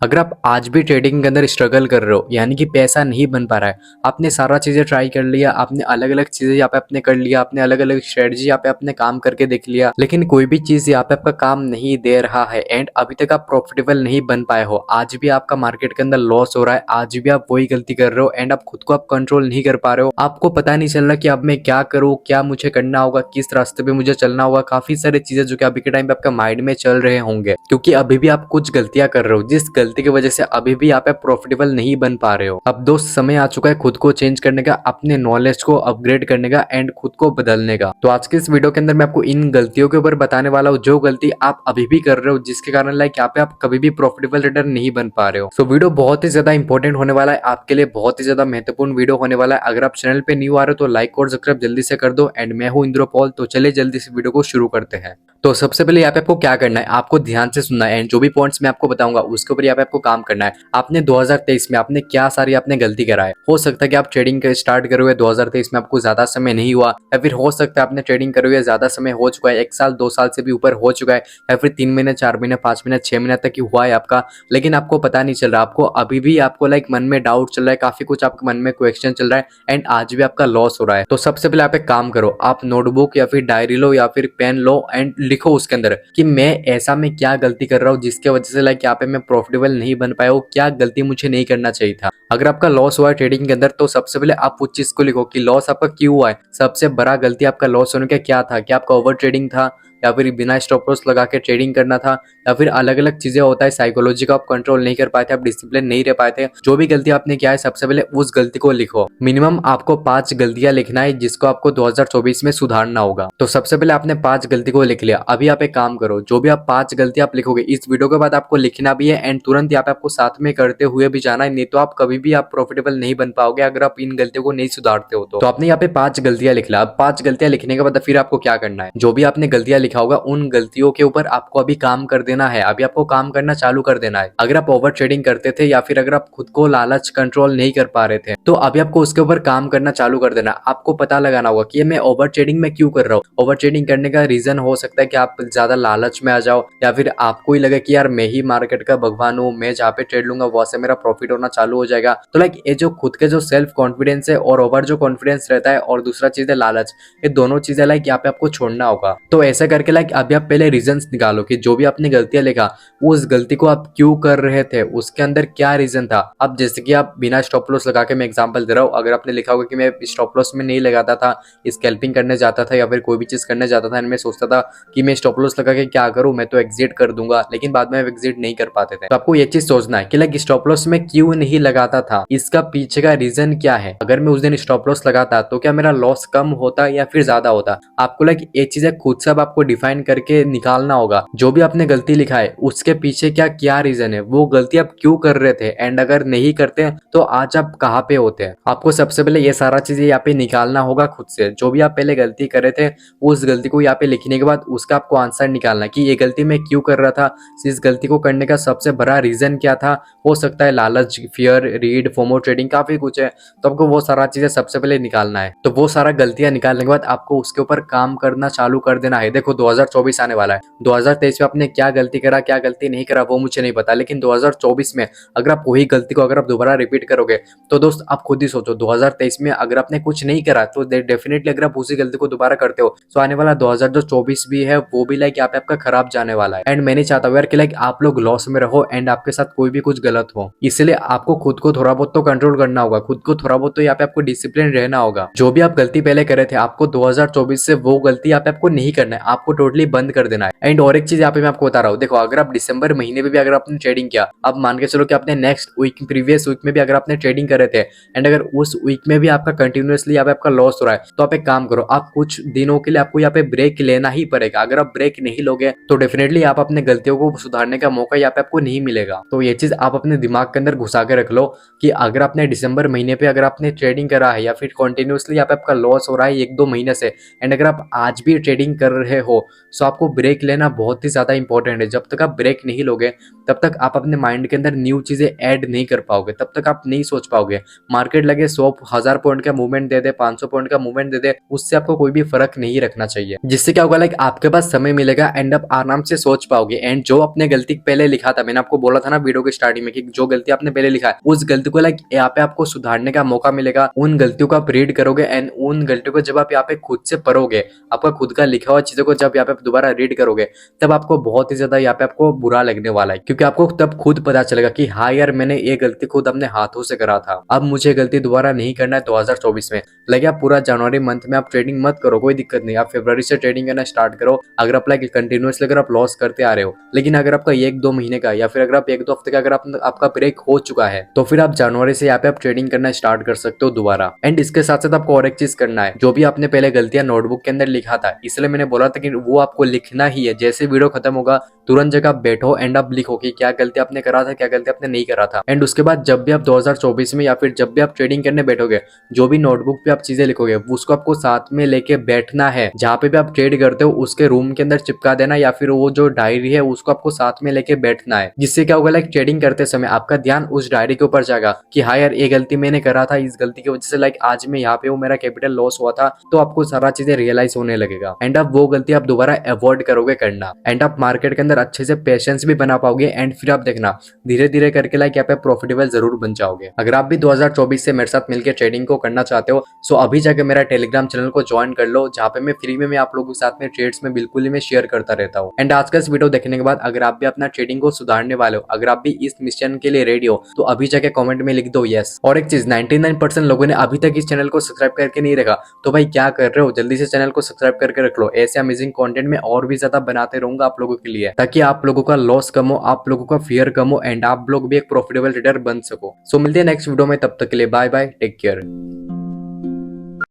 अगर आप आज भी ट्रेडिंग के अंदर स्ट्रगल कर रहे हो, यानी कि पैसा नहीं बन पा रहा है, आपने सारा चीज़ें ट्राई कर लिया, आपने अलग-अलग चीज़ें यहाँ पे आपने कर लिया, आपने अलग-अलग स्ट्रेटजी यहाँ पे आपने काम करके देख लिया, लेकिन कोई भी चीज़ यहाँ पे आपका काम नहीं दे रहा है एंड अभी तक आप प्रॉफिटेबल नहीं बन पाए हो, आज भी आपका मार्केट के अंदर लॉस हो रहा है, आज भी आप वही गलती कर रहे हो एंड आप खुद को आप कंट्रोल नहीं कर पा रहे हो, आपको पता नहीं चल रहा कि अब मैं क्या करूँ, क्या मुझे करना होगा, किस रास्ते पे मुझे चलना होगा। काफी सारी चीजें जो कि अभी के टाइम पे आपका माइंड में चल रहे होंगे, क्योंकि अभी भी आप कुछ गलतियां कर रहे हो जिस गलती की वजह से अभी भी आप प्रॉफिटेबल नहीं बन पा रहे हो। अब दोस्त समय आ चुका है खुद को चेंज करने का, अपने नॉलेज को अपग्रेड करने का एंड खुद को बदलने का। तो आज के इस वीडियो के अंदर मैं आपको इन गलतियों के ऊपर बताने वाला हूँ जो गलती आप अभी भी कर रहे हो, जिसके कारण लाइक यहाँ पे आप कभी भी प्रॉफिटेबल ट्रेडर नहीं बन पा रहे हो। सो वीडियो बहुत ही ज्यादा इंपॉर्टेंट होने वाला है, आपके लिए बहुत ही ज्यादा महत्वपूर्ण वीडियो होने वाला है। अगर आप चैनल पे न्यू आ रहे हो तो लाइक और सब्सक्राइब जल्दी से कर दो एंड मैं हूँ इंद्रपॉल। तो चलिए जल्दी से वीडियो को शुरू करते हैं। तो सबसे पहले यहाँ पे आपको क्या करना है, आपको ध्यान से सुनना है एंड जो भी पॉइंट्स मैं आपको बताऊंगा उसके ऊपर यहाँ पे आपको काम करना है। आपने 2023 में आपने क्या सारी आपने गलती करा है। हो सकता है कि आप ट्रेडिंग स्टार्ट करोगे 2023 में आपको ज्यादा समय नहीं हुआ, या फिर हो सकता है आपने ट्रेडिंग करोगे ज्यादा समय हो चुका है, 1 साल 2 साल से भी ऊपर हो चुका है, या फिर 3 महीने 4 महीने 5 महीने 6 महीने तक ही हुआ है आपका, लेकिन आपको पता नहीं चल रहा। आपको अभी भी आपको लाइक मन में डाउट चल रहा है, काफी कुछ आपके मन में क्वेश्चन चल रहा है एंड आज भी आपका लॉस हो रहा है। तो सबसे पहले आप एक काम करो, आप नोटबुक या फिर डायरी लो या फिर पेन लो एंड लिखो उसके अंदर कि मैं ऐसा मैं क्या गलती कर रहा हूँ जिसके वजह से लाइक यहाँ पे मैं प्रॉफिटेबल नहीं बन पाया हूँ, क्या गलती मुझे नहीं करना चाहिए था। अगर आपका लॉस हुआ है ट्रेडिंग के अंदर तो सबसे पहले आप उस चीज को लिखो कि लॉस आपका क्यों हुआ है, सबसे बड़ा गलती आपका लॉस होने का क्या था, क्या आपका ओवर ट्रेडिंग था, या फिर बिना स्टॉप लॉस लगा के ट्रेडिंग करना था, या फिर अलग अलग चीजें होता है, साइकोलॉजी को आप कंट्रोल नहीं कर पाए थे, आप डिसिप्लिन नहीं रह पाए थे। जो भी गलती आपने किया है सबसे पहले उस गलती को लिखो। मिनिमम आपको 5 गलतियां लिखना है जिसको आपको 2024 में सुधारना होगा। तो सबसे पहले आपने 5 गलती को लिख लिया। अभी आप एक काम करो, जो भी आप 5 गलती आप लिखोगे इस वीडियो के बाद आपको लिखना भी है एंड तुरंत यहाँ पे आपको साथ में करते हुए भी जाना है, नहीं तो आप कभी भी आप प्रॉफिटेबल नहीं बन पाओगे अगर आप इन गलतियों को नहीं सुधारते हो। तो आपने यहाँ पे 5 गलतियां लिख लिया। अब 5 गलतियां लिखने के बाद फिर आपको क्या करना है, जो भी आपने गलतियां लिखा होगा उन गलतियों के ऊपर आपको अभी काम कर देना है, अभी आपको काम करना चालू कर देना है। अगर आप ओवर ट्रेडिंग करते थे या फिर अगर आप खुद को लालच कंट्रोल नहीं कर पा रहे थे तो अभी आपको उसके ऊपर काम करना चालू कर देना। आपको पता लगाना होगा कि मैं ओवर ट्रेडिंग में क्यों कर रहा हूँ। ओवर ट्रेडिंग करने का रीजन हो सकता है कि आप ज्यादा लालच में आ जाओ, या फिर आपको ही लगे कि यार मैं ही मार्केट का भगवान हूँ, मैं जहाँ पे ट्रेड लूंगा वहां से मेरा प्रॉफिट होना चालू हो जाएगा। तो लाइक ये जो खुद के जो सेल्फ कॉन्फिडेंस है और ओवर जो कॉन्फिडेंस रहता है और दूसरा चीज है लालच, ये दोनों चीजें लाइक यहाँ पे आपको छोड़ना होगा। तो ऐसा करके लाइक अभी आप पहले रीजन निकालो कि जो भी आपने गलतियां लिखा उस गलती को आप क्यों कर रहे थे, उसके अंदर क्या रीजन था। अब जैसे कि आप बिना स्टॉप लॉस लगा के, मैं एग्जांपल दे रहा हूँ, अगर आपने लिखा होगा कि मैं स्टॉप लॉस में नहीं लगाता था, स्कैल्पिंग करने जाता था या फिर कोई भी चीज करने जाता था, मैं सोचता था कि मैं स्टॉप लॉस लगा के क्या करूं, मैं तो एग्जिट कर दूंगा, लेकिन बाद में एग्जिट नहीं कर पाते थे। तो आपको ये चीज सोचना है कि लाइक स्टॉप लॉस में क्यों नहीं लगाता था, इसका पीछे का रीजन क्या है। अगर मैं उस दिन स्टॉप लॉस लगाता तो क्या मेरा लॉस कम होता या फिर ज्यादा होता। आपको लाइक ये चीजें खुद से अब आपको डिफाइन करके निकालना होगा। जो भी आपने गलती लिखा है उसके पीछे क्या क्या रीजन है, वो गलती आप क्यों कर रहे थे एंड अगर नहीं करते तो आज आप कहाँ पे होते हैं। आपको सबसे पहले ये सारा चीजें यहाँ पे निकालना होगा खुद से। जो भी आप पहले गलती कर रहे थे उस गलती को यहाँ पे लिखने के बाद उसका आपको आंसर निकालना कि ये गलती मैं क्यों कर रहा था, इस गलती को करने का सबसे बड़ा रीजन क्या था। हो सकता है लालच, फियर, रीड, फोमो ट्रेडिंग, काफी कुछ है। तो आपको वो सारा चीजें सबसे पहले निकालना है। तो वो सारा गलतियां निकालने के बाद आपको उसके ऊपर काम करना चालू कर देना है। देखो 2024 आने वाला है, 2023 में आपने क्या गलती करा क्या गलती नहीं करा वो मुझे नहीं पता, लेकिन 2024 में अगर आप वही गलती को अगर आप दोबारा रिपीट करोगे तो दोस्त आप खुद ही सोचो 2023 में अगर आपने कुछ नहीं करा तो डेफिनेटली अगर आप उसी गलती को दोबारा करते हो तो आने वाला 2024 भी है वो भी लाइक यहाँ पे आपका खराब जाने वाला है। एंड मैं नहीं चाहता यार कि लाइक आप लोग लॉस में रहो एंड आपके साथ कोई भी कुछ गलत हो, इसलिए आपको खुद को थोड़ा बहुत तो कंट्रोल करना होगा, खुद को थोड़ा बहुत तो यहाँ पे आपको डिसिप्लिन रहना होगा। जो भी आप गलती पहले करे थे आपको 2024 से वो गलती यहाँ पे आपको नहीं करना है, आपको टोटली बंद कर देना है। एंड और एक चीज यहाँ पे मैं आपको बता रहा हूँ, देखो अगर आप दिसंबर महीने में भी अगर आपने ट्रेडिंग किया, अब मान के चलो कि आपने नेक्स्ट वीक प्रीवियस वीक में भी अगर आपने ट्रेडिंग करे थे एंड अगर उस वीक में भी आपका कंटिन्यूअसली यहाँ पे आपका लॉस हो रहा है तो आप एक काम करो, आप कुछ दिनों के लिए आपको यहाँ पे ब्रेक लेना ही पड़ेगा। अगर आप ब्रेक नहीं लोगे तो डेफिनेटली आप अपने गलतियों को सुधारने का मौका यहाँ पे आपको नहीं मिलेगा। तो ये चीज आप अपने दिमाग के अंदर घुसा के रख लो कि अगर आपने दिसंबर महीने पे अगर आपने ट्रेडिंग करा है या फिर कंटिन्यूअसली यहाँ पे आपका लॉस हो रहा है 1-2 महीने से एंड अगर आप आज भी ट्रेडिंग कर रहे हो तो आपको ब्रेक लेना बहुत ही ज्यादा इंपॉर्टेंट है। जब तक आप ब्रेक नहीं लोगे तब तक आप अपने माइंड के अंदर न्यू चीजें ऐड नहीं कर पाओगे, तब तक आप नहीं सोच पाओगे। मार्केट लगे 100,000 पॉइंट का मूवमेंट दे दे, 500 पॉइंट का मूवमेंट दे दे, उससे आपको कोई भी फर्क नहीं रखना चाहिए। जिससे क्या होगा, लाइक आपके पास समय मिलेगा एंड आप आराम से सोच पाओगे। एंड जो अपने गलती पहले लिखा था, मैंने आपको बोला था ना वीडियो के स्टार्टिंग में कि जो गलती आपने पहले लिखा है उस गलती को लाइक यहाँ पे आपको सुधारने का मौका मिलेगा। उन गलतियों को आप रीड करोगे एंड उन गलतियों को जब आप यहाँ पे खुद से पढ़ोगे, आपका खुद का लिखा हुआ चीजों को जब यहाँ पे दोबारा रीड करोगे, तब आपको बहुत ही ज्यादा यहाँ पे आपको बुरा लगने वाला है। क्योंकि आपको तब खुद पता चलेगा कि हाँ यार, मैंने ये गलती खुद अपने हाथों से करा था, अब मुझे गलती दोबारा नहीं करना है 2024 में। लगे आप पूरा जनवरी मंथ में आप ट्रेडिंग मत करो, कोई दिक्कत नहीं, आप फरवरी से ट्रेडिंग करना स्टार्ट करो। अगर आप लाइक कंटिन्यूअसली अगर आप लॉस करते आ रहे हो, लेकिन अगर आपका 1-2 महीने का या फिर अगर आप 1-2 हफ्ते का अगर आपका ब्रेक हो चुका है, तो फिर आप जनवरी से यहाँ पे आप ट्रेडिंग करना स्टार्ट कर सकते हो दोबारा। एंड इसके साथ साथ आपको और एक चीज करना है, जो भी आपने पहले गलतियां नोटबुक के अंदर लिखा था, इसलिए मैंने बोला था कि वो आपको लिखना ही है। जैसे वीडियो खत्म होगा तुरंत जगह बैठो एंड आप लिखो कि क्या गलती आपने करा था, क्या गलती आपने नहीं करा था। एंड उसके बाद जब भी आप 2024 में या फिर जब भी आप ट्रेडिंग करने बैठोगे, जो भी नोटबुक पे आप चीजें लिखोगे उसको आपको साथ में लेके बैठना है। जहाँ पे भी आप ट्रेड करते हो उसके रूम के अंदर चिपका देना, या फिर वो जो डायरी है उसको आपको साथ में लेके बैठना है। जिससे क्या होगा, लाइक ट्रेडिंग करते समय आपका ध्यान उस डायरी के ऊपर जाएगा कि हाँ यार, ये गलती मैंने करा था, इस गलती की वजह से लाइक आज मैं यहाँ पे हूँ, मेरा कैपिटल लॉस हुआ था। तो आपको सारा चीजें रियलाइज होने लगेगा एंड आप वो गलती आप दोबारा अवॉइड करोगे करना। एंड आप मार्केट के अंदर अच्छे से पेशेंस भी बना पाओगे एंड फिर आप देखना धीरे धीरे करके लाइक यहाँ पे प्रॉफिटेबल जरूर बन जाओगे। अगर आप भी 2024 से मेरे साथ मिलकर ट्रेडिंग को करना चाहते हो, सो अभी जाके मेरा टेलीग्राम चैनल को ज्वाइन कर लो, जहाँ पे मैं फ्री में मैं आप लोगों के साथ में ट्रेड्स में बिल्कुल ही मैं शेयर करता रहता हूँ। एंड आज का इस वीडियो देखने के बाद अगर आप भी अपना ट्रेडिंग को सुधारने वाले हो, अगर आप भी इस मिशन के लिए रेडी हो, तो अभी जाके कमेंट में लिख दो यस। और एक चीज, 99% लोगों ने अभी तक इस चैनल को सब्सक्राइब करके नहीं रखा, तो भाई क्या कर रहे हो, जल्दी से चैनल को सब्सक्राइब करके रख लो। ऐसे अमेजिंग कंटेंट में और भी ज्यादा बनाते रहूंगा आप लोगों के लिए, ताकि आप लोगों का लॉस कम हो, आप लोगों का फियर कम हो एंड आप लोग भी एक प्रॉफिटेबल ट्रेडर बन सको। सो मिलते हैं नेक्स्ट वीडियो में, तब तक के लिए बाय बाय, टेक केयर।